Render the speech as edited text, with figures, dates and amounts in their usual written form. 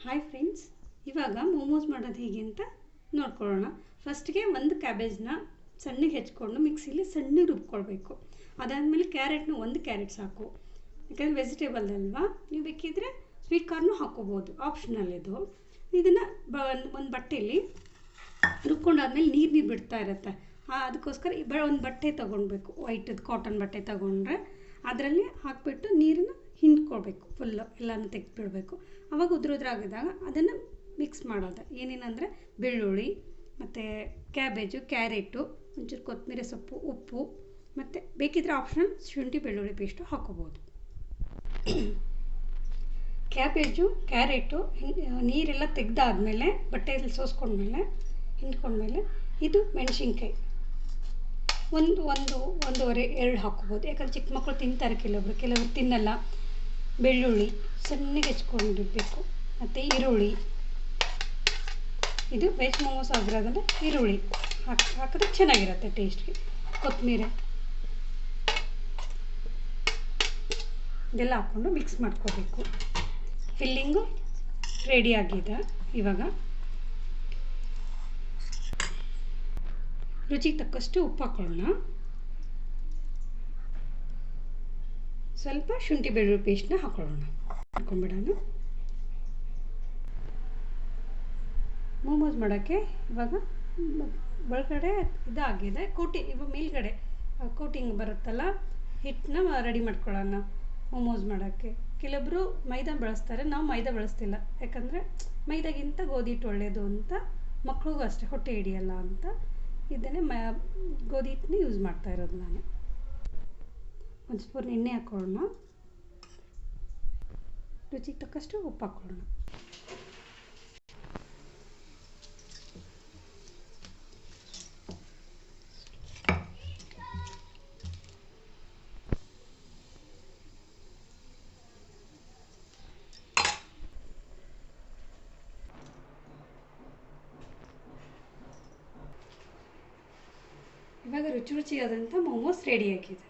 Hi friends, ಇವಾಗ ಮೋಮೋಸ್ ಮಾಡೋದು ಹೇಗೆ ಅಂತ ನೋಡ್ಕೊಳ್ಳೋಣ. ಫಸ್ಟ್ಗೆ ಒಂದು ಕ್ಯಾಬೇಜ್ನ ಸಣ್ಣಗೆ ಹೆಚ್ಕೊಂಡು ಮಿಕ್ಸಿಲಿ ಸಣ್ಣಗೆ ರುಬ್ಕೊಳ್ಬೇಕು. ಅದಾದಮೇಲೆ ಕ್ಯಾರೆಟ್ನ ಒಂದು ಕ್ಯಾರೆಟ್ ಸಾಕು, ಯಾಕಂದರೆ ವೆಜಿಟೇಬಲ್ ಅಲ್ವಾ. ನೀವು ಬೇಕಿದ್ರೆ ಸ್ವೀಟ್ ಕಾರ್ನು ಹಾಕ್ಕೋಬೋದು, ಆಪ್ಷನಲ್ ಇದು. ಇದನ್ನು ಒಂದು ಬಟ್ಟೆಯಲ್ಲಿ ರುಬ್ಕೊಂಡಾದ್ಮೇಲೆ ನೀರು ಬಿಡ್ತಾ ಇರುತ್ತೆ. ಅದಕ್ಕೋಸ್ಕರ ಒಂದು ಬಟ್ಟೆ ತೊಗೊಳ್ಬೇಕು, ವೈಟದು ಕಾಟನ್ ಬಟ್ಟೆ ತೊಗೊಂಡ್ರೆ ಅದರಲ್ಲಿ ಹಾಕಿಬಿಟ್ಟು ನೀರನ್ನು ಹಿಂಡ್ಕೊಳ್ಬೇಕು, ಫುಲ್ಲು ಎಲ್ಲನೂ ತೆಗೆದುಬಿಡಬೇಕು. ಆವಾಗ ಉದುರಾಗಿದ್ದಾಗ ಅದನ್ನು ಮಿಕ್ಸ್ ಮಾಡೋದು. ಏನೇನಂದರೆ ಬೆಳ್ಳುಳ್ಳಿ ಮತ್ತು ಕ್ಯಾಬೇಜು, ಕ್ಯಾರೆಟು, ಒಂಚೂರು ಕೊತ್ತಂಬರಿ ಸೊಪ್ಪು, ಉಪ್ಪು, ಮತ್ತು ಬೇಕಿದ್ರೆ ಆಪ್ಷನಲ್ ಶುಂಠಿ ಬೆಳ್ಳುಳ್ಳಿ ಪೇಸ್ಟು ಹಾಕ್ಕೋಬೋದು. ಕ್ಯಾಬೇಜು, ಕ್ಯಾರೆಟು ನೀರೆಲ್ಲ ತೆಗೆದಾದ್ಮೇಲೆ ಬಟ್ಟೆಯಲ್ಲಿ ಸೋಸ್ಕೊಂಡ್ಮೇಲೆ ಹಿಂಡ್ಕೊಂಡ್ಮೇಲೆ ಇದು ಮೆಣಸಿನ್ಕಾಯಿ ಒಂದೂವರೆ 2 ಹಾಕ್ಕೋಬೋದು, ಯಾಕಂದರೆ ಚಿಕ್ಕ ಮಕ್ಕಳು ತಿಂತಾರೆ, ಕೆಲವರು ತಿನ್ನಲ್ಲ. ಬೆಳ್ಳುಳ್ಳಿ ಸಣ್ಣಗೆ ಹೆಚ್ಕೊಂಡಿರಬೇಕು, ಮತ್ತು ಈರುಳ್ಳಿ, ಇದು ವೆಜ್ ಮೋಮೋಸ್ ಆಗಿರೋದನ್ನು ಈರುಳ್ಳಿ ಹಾಕಿದ್ರೆ ಚೆನ್ನಾಗಿರುತ್ತೆ ಟೇಸ್ಟ್ಗೆ. ಕೊತ್ತಂಬರಿ ಇದೆಲ್ಲ ಹಾಕ್ಕೊಂಡು ಮಿಕ್ಸ್ ಮಾಡ್ಕೋಬೇಕು. ಫಿಲ್ಲಿಂಗು ರೆಡಿಯಾಗಿದೆ. ಇವಾಗ ರುಚಿಗೆ ತಕ್ಕಷ್ಟು ಉಪ್ಪು ಹಾಕೊಳ್ಳೋಣ. ಸ್ವಲ್ಪ ಶುಂಠಿ ಬೆಳ್ಳುಳ್ಳಿ ಪೇಸ್ಟ್ನ ಹಾಕೊಳ್ಳೋಣ. ಹಾಕ್ಕೊಂಡ್ಬಿಡೋಣ. ಮೋಮೋಸ್ ಮಾಡೋಕ್ಕೆ ಇವಾಗ ಒಳಗಡೆ ಇದಾಗಿದೆ ಇವಾಗ ಮೇಲ್ಗಡೆ ಕೋಟಿಂಗ್ ಬರುತ್ತಲ್ಲ, ಹಿಟ್ಟನ್ನ ರೆಡಿ ಮಾಡ್ಕೊಳ್ಳೋಣ. ಮೋಮೋಸ್ ಮಾಡೋಕ್ಕೆ ಕೆಲವೊಬ್ಬರು ಮೈದಾ ಬಳಸ್ತಾರೆ, ನಾವು ಮೈದಾ ಬಳಸ್ತಿಲ್ಲ. ಯಾಕಂದರೆ ಮೈದಾಗಿಂತ ಗೋಧಿ ಹಿಟ್ಟು ಒಳ್ಳೆಯದು ಅಂತ, ಮಕ್ಳಿಗೂ ಅಷ್ಟೇ ಹೊಟ್ಟೆ ಹಿಡಿಯಲ್ಲ ಅಂತ ಇದನ್ನೇ ಗೋಧಿ ಹಿಟ್ಟನ್ನ ಯೂಸ್ ಮಾಡ್ತಾ ಇರೋದು ನಾನು. ಒಂದು ಸ್ಪೂನ್ ಎಣ್ಣೆ ಹಾಕ್ಕೊಳ್ಳೋಣ. ರುಚಿಗೆ ತಕ್ಕಷ್ಟು ಉಪ್ಪು ಹಾಕ್ಕೊಳ್ಳೋಣ. ಇವಾಗ ರುಚಿಯಾದಂಥ ಮೋಮೋಸ್ ರೆಡಿಯಾಗಿದೆ.